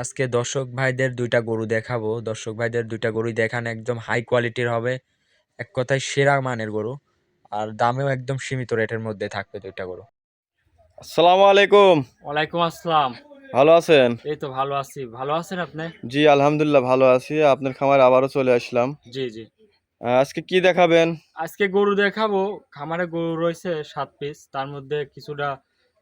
আজকে দর্শক ভাইদের দুইটা গরু দেখাবো। দর্শক ভাইদের দুইটা গরুই দেখান, একদম হাই কোয়ালিটির হবে, এক কথায় সেরা মানের গরু। আর দামেও একদম সীমিত রেটের মধ্যে থাকবে দুইটা গরু। আসসালামু আলাইকুম। ওয়ালাইকুম আসসালাম। ভালো আছেন? এই তো ভালো আছি। ভালো আছেন আপনি? জি আলহামদুলিল্লাহ ভালো আছি। আপনার খামারে আবারও চলে আসলাম। জি জি। আজকে কি দেখাবেন? আজকে গরু দেখাবো। খামারে গরু রয়েছে 7 পিস, তার মধ্যে কিছুটা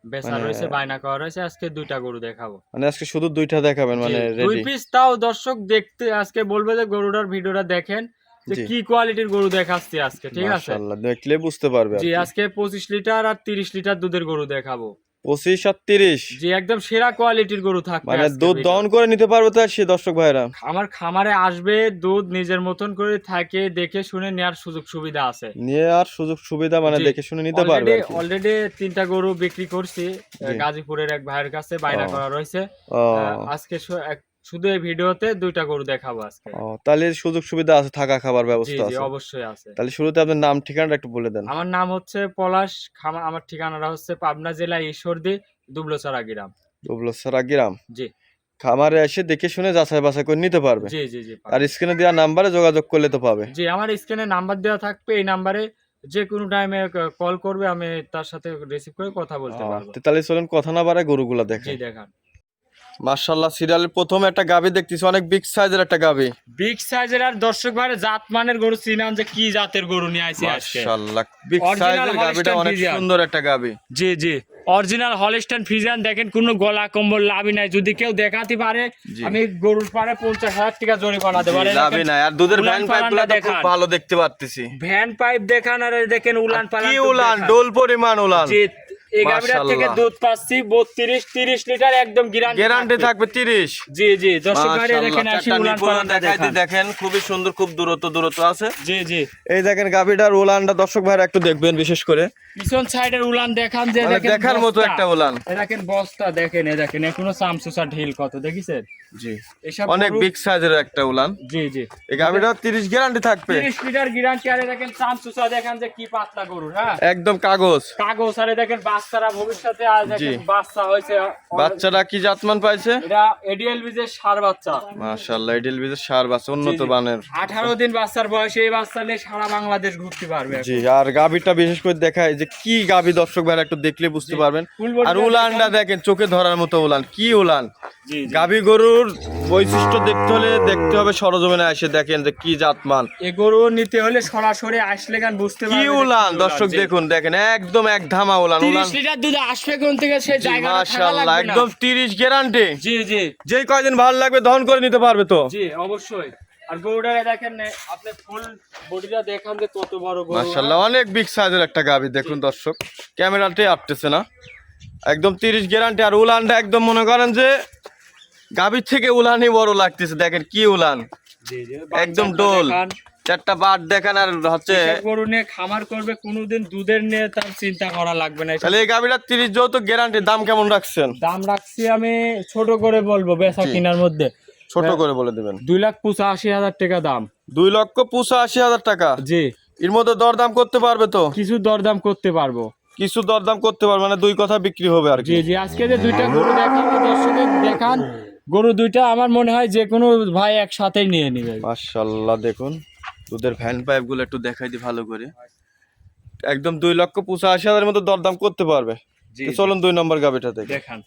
বেচা মানে রয়েছে, বায়না করা রয়েছে। আজকে দুইটা গরু দেখাবো। মানে আজকে শুধু দুইটা দেখাবেন, জি, মানে দুই রেডি? পিস, তাও দর্শক দেখতে আজকে বলবে যে গরুটার ভিডিওটা দেখেন, যে জি কি কোয়ালিটির গরু দেখাচ্ছি আজকে, ঠিক আছে? মাশাআল্লাহ, দেখলে বুঝতে পারবে। জি, আজকে 25 লিটার আর 30 লিটার দুধের গরু দেখাবো। 25 আর 30 জি, একদম সেরা কোয়ালিটির গরু থাকবে মানে আজকে দুধ ভিডিও। দহন করে নিতে পারবে তো সে দর্শক ভাইরা? আমার খামারে আসবে, দুধ নিজের মতন করে থাকে, দেখে শুনে নেওয়ার সুযোগ সুবিধা আছে। নিয়ে আর সুযোগ সুবিধা মানে জি, দেখে শুনে নিতে পারবে আর কি। অলরেডি 3টা গরু বিক্রি করছি জি। গাজীপুরের এক ভাইয়ের কাছে, বায়না ও করা রয়েছে। ও আজকে শুধু এই ভিডিওতে দুইটা গরু দেখাবো আজকে। ও তাহলে সুযোগ সুবিধা আছে, থাকা খাবার জি ব্যবস্থা জি, আছে? অবশ্যই আছে। তাহলে শুরুতে আপনার নাম ঠিকানাটা একটু বলে দেন। আমার নাম হচ্ছে পলাশ। আমার ঠিকানাটা হচ্ছে পাবনা জেলা ঈশ্বরদী, দুবলোচড়া গ্রাম। দুবলছড়া গ্রাম। জি খামারে এসে দেখে শুনে যাচাই বাছাই করে নিতে পারবে। জি জি জি, আর পাবেন। স্ক্রিনে দেওয়া নাম্বারে যোগাযোগ করলে তো পাবে। জি, আমার স্ক্রিনে নাম্বার দেওয়া থাকবে, এই নাম্বারে যে কোনো টাইমে কল করবে, আমি তার সাথে রিসিভ করে কথা বলতে পারবো। তাহলে চলুন কথা না বাড়ায় গরুগুলা জি, দেখাই। দেখান। মাশাআল্লাহ, সিরিয়ালের প্রথম একটা গাভী দেখতেছি, অনেক বিগ সাইজের একটা গাভী। বিগ সাইজের, আর দর্শক ভাইরা জাত মানের গরু চিনান যে কি জাতের গরু নিয়ে আইছি আজকে। মাশাআল্লাহ, বিগ Original সাইজের গাভীটা Holstein অনেক Friesian। সুন্দর একটা গাভী। জি জি, অরিজিনাল হলস্টাইন ফ্রিজিয়ান। দেখেন কোনো গলা কম্বল লাভই নাই, যদি কেউ দেখাতে পারে জি। আমি গরুর পারে 50,000 টাকা জরিমানা দেব। আর লাভই নাই, আর দুধের উলান ভ্যান পাইপগুলো পালানটা তো খুব দেখান। ভালো দেখতে পাচ্ছি। ভ্যান পাইপ দেখান, আর এই দেখেন উলান পালান। কি উলান, ডোল পরিমাণ উলান। জি, এই গাভীটার থেকে মাশাআল্লাহ। দুধ পাচ্ছি 30 লিটার, একদম গ্যারান্টি থাকবে 30। জি জি, দর্শক ভাইরা মাশাআল্লাহ, দেখেন আসি চারটা উলান নিপুণ পালানটা দেখাইতে দেখান। দেখেন, খুবই সুন্দর, খুব দূরত্ব আছে। জি জি, এই দেখেন গাভীটার উলানটা দর্শক ভাইরা একটু দেখবেন বিশেষ করে। পিছন সাইডের উলান দেখান, যে মানে দেখেন দেখার মতো বস্তা। একটা উলান। এ দেখেন বস্তা, দেখেন এ দেখেন এখনো চামচুচা ঢিল কত, দেখিছেন? জি, এসব অনেক গরু- বিগ সাইজের একটা উলান। জি জি, এই গাভীটা 30 গ্যারান্টি থাকবে। 30 লিটার গ্যারান্টি। আরে দেখেন চামচুচা, দেখেন যে কি পাতলা গরু। হ্যাঁ, একদম কাগজ। কাগজ। আরে দেখেন বাচ্চারা ভবিষ্যতে আজ দেখেন জি। বাচ্চা হয়েছে। বাচ্চারা কি জাতমান পাইছে? এটা এডিএলবি যে ষাঁড় বাচ্চা। মাশাআল্লাহ, এডিএল বিজের সার বাচ্চা, উন্নত জি, জি। মানের। 18 দিন বাচ্চার বয়সে এই বাচ্চা নিয়ে সারা বাংলাদেশ ঘুরতে পারবে এখন। জি, আর গাভীটা বিশেষ করে দেখায় যে কি গাভী, দর্শক ভাইরা একটু দেখলে বুঝতে জি। পারবেন। ফুল বডিটা আর উলানটা দেখেন, চোখে ধরার মতো উলান। কি উলান! জি জি, গাভী গরুর বৈশিষ্ট্য দেখতে হলে দেখতে হবে সরজমিনে এসে, দেখেন যে কি জাতমান। এই গরু নিতে হলে সরাসরি আসলে গান বুঝতে কি পারবে যে উলান! কি দর্শক জি। দেখুন, দেখেন একদম এক ধামা উলান। 30 লিটার দুধ আসবে কোন থেকে, সে জি, জায়গা থাকা মাশাআল্লাহ, লাগবে না। একদম 30 গ্যারান্টি। জি জি যেই কয়দিন ভালো লাগবে দহন করে নিতে পারবে তো। জি, অবশ্যই। আর গরুটারে দেখেন আপনি ফুল বডিটা দেখান যে কত বড় গরু। মাশাআল্লাহ, অনেক বিগ সাইজের একটা গাভী। দেখুন দর্শক, ক্যামেরাটাই আটতেছে না। একদম 30 গ্যারান্টি। আর উলানটা একদম মনে করেন যে গাভীর থেকে উলানই বড় লাগতেছে। দেখেন কি উলান, জি জি, একদম বাচ্চাটা ডোল। দেখান। চারটা বাট দেখেন। আর হচ্ছে এসব গরু নিয়ে খামার করবে, কোনোদিন দুধের নিয়ে তার চিন্তা করা লাগবে না। এসব তাহলে এই গাভীটা 30 যৌতুক গ্যারান্টি। দাম কেমন রাখছেন? দাম রাখছি আমি ছোট করে বলবো, বেচা জি। কিনার মধ্যে ছোট করে বলে দেবেন। 2,85,000 টাকা দাম। 2,85,000 টাকা। জি, এর মধ্যে দরদাম করতে পারবে তো? কিছু দরদাম করতে পারবো। কিছু দরদাম করতে পারবে, মানে দুই কথা বিক্রি হবে আর জি কি। জি, আজকে যে দুইটা গরু দেখাবো দর্শকের দেখান, গরু দুইটা আমার মনে হয় যে কোনো ভাই একসাথেই নিয়ে নিবে। মাশাআল্লাহ, দেখুন দুধের ভ্যান পাইপ গুলো একটু দেখাই দি ভালো করে। একদম 2,85,000 মতো দরদাম করতে পারবে। জি, তো চলুন 2 নম্বর গাভীটা দেখি। দেখান।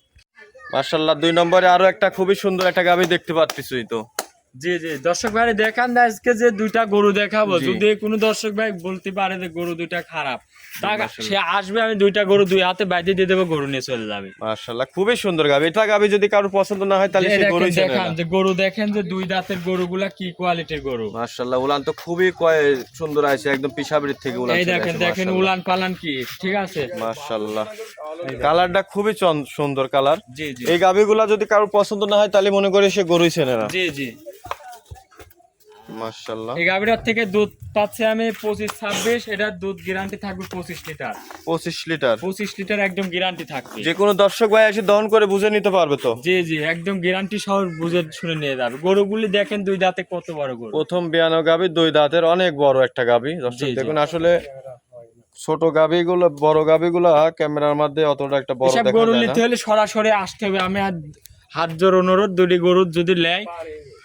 মাশাআল্লাহ, 2 নম্বরে আরো একটা খুবই সুন্দর একটা গাভী দেখতে পাচ্ছিস তো। জি জি, দর্শক ভাই দেখান আজকে যে দুইটা গরু দেখাবো। জি। যদি কোনো দর্শক ভাই বলতে পারে যে গরু দুইটা খারাপ, তা মাশাআল্লাহ। সে আসবে, আমি দুইটা গরু দুই হাতে বাইরে দিয়ে দেবো, গরু নিয়ে চলে যাবে। মাশাআল্লাহ, খুবই সুন্দর গাভী। এটা গাভী যদি কারো পছন্দ না হয় তাহলে এই সে দেখেন, গরুই চেনে দেখান না। যে গরু দেখেন যে দুই দাঁতের গরুগুলা কি কোয়ালিটির গরু। মাশাআল্লাহ, উলান তো খুবই সুন্দর আছে, একদম পিসাবরির থেকে উলান এই চলে দেখেন আসে, দেখেন মাশাআল্লাহ। উলান পালান কি, ঠিক আছে? মাশাআল্লাহ, কালারটা খুবই সুন্দর কালার। জি জি এই গাভীগুলা যদি কারো পছন্দ না হয় তাহলে মনে করে সে গরুই চেনে না। জি জি, মাশাআল্লাহ, এই গাভীটার থেকে দুধ পাচ্ছে আমি 25-26। এটার দুধ গ্যারান্টি থাকবে 25 লিটার। 25 লিটার। 25 লিটার একদম গ্যারান্টি থাকবে। যে কোনো দর্শক ভাই এসে দহন করে বুঝে নিতে পারবে তো। জি জি, একদম গ্যারান্টি সহ বুঝে শুনে নিয়ে যাবে। গরুগুলি দেখেন দুই দাঁতে কত বড় গরু। প্রথম বিয়ানো গাভী, 2 দাঁতের, অনেক বড় একটা গাভী। জি, দর্শক জি। দেখুন, আসলে ছোট গাভীগুলো, বড় গাভীগুলো ক্যামেরার মধ্যে অতটা একটা বড় এসব দেখা গরু যায় না। নিতে হলে সরাসরি আসতে হবে। আমি আর হাত জোর অনুরোধ, দুটি গরু যদি নেয়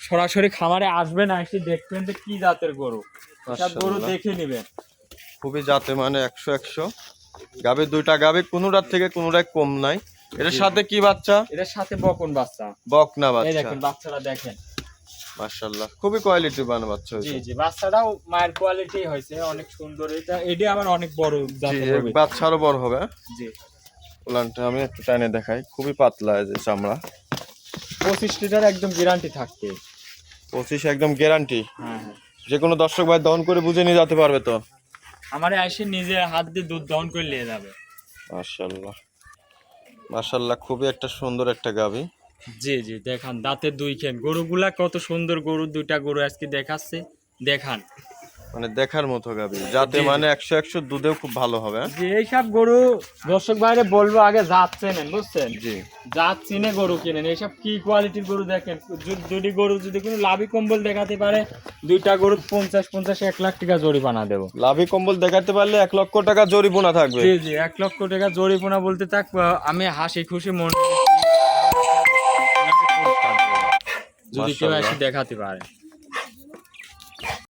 সরাসরি খামারে আসবেন, এসে দেখবেন যে কি জাতের গরু, সব গরু মাশাআল্লাহ। দেখে নেবেন। খুবই জাতে মানে 100 গাভী, দুইটা গাভী, কোনোটার থেকে কোনোটাই কম নাই। এটার সাথে কি বাচ্চা? এটার সাথে বকন বাচ্চা, বকনা এই বাচ্চা। দেখেন বাচ্চারা দেখেন। মাশাআল্লাহ, খুবই কোয়ালিটিবান বাচ্চা জি হয়েছে। জি, বাচ্চাটাও মায়ের কোয়ালিটি হয়েছে অনেক সুন্দর। এটা আবার অনেক বড় জি, জাতের এর হবে। বাচ্চা আরো বড় হবে। জি, উলানটা আমি একটু টাইনে দেখাই, খুবই পাতলা এই যে চামড়া। 25 লিটার একদম গ্যারান্টি থাকবে। 25 একদম গ্যারান্টি। হ্যাঁ হ্যাঁ, যে কোনো দর্শক ভাই দহন করে বুঝে নিয়ে যেতে পারবে তো? আমারে এসে নিজে হাত দিয়ে দুধ দহন করে নিয়ে যাবে। মাশাআল্লাহ, মাশাআল্লাহ, খুবই একটা সুন্দর একটা গাভী। জি জি, দেখান দাঁতের দুই খেন, গরুগুলা কত সুন্দর গরু, দুইটা গরু আজকে দেখাচ্ছে, দেখান। মানে দেখার মতো গাভী, যাতে জি, জি। মানে 100 দুধেও খুব ভালো হবে। হ্যাঁ? যে এইসব গরু দর্শক বাইরে বলবো আগে জাত চেনেন, বুঝছেন? জি, জাত চিনে গরু কিনেন। এইসব কি কোয়ালিটির গরু দেখেন, দুটি গরু যদি কোনো লাভি কম্বল দেখাতে পারে, দুইটা গরু 50 1 লাখ টাকা জরিমানা দেবো। লাভি কম্বল দেখাতে পারলে 1 লক্ষ টাকা জরিমানা থাকবে। জি জি, 1 লক্ষ টাকা জরিমানা বলতে থাক, আমি হাসি খুশি মন যদি কেউ মাশাআল্লাহ। এসে দেখাতে পারে।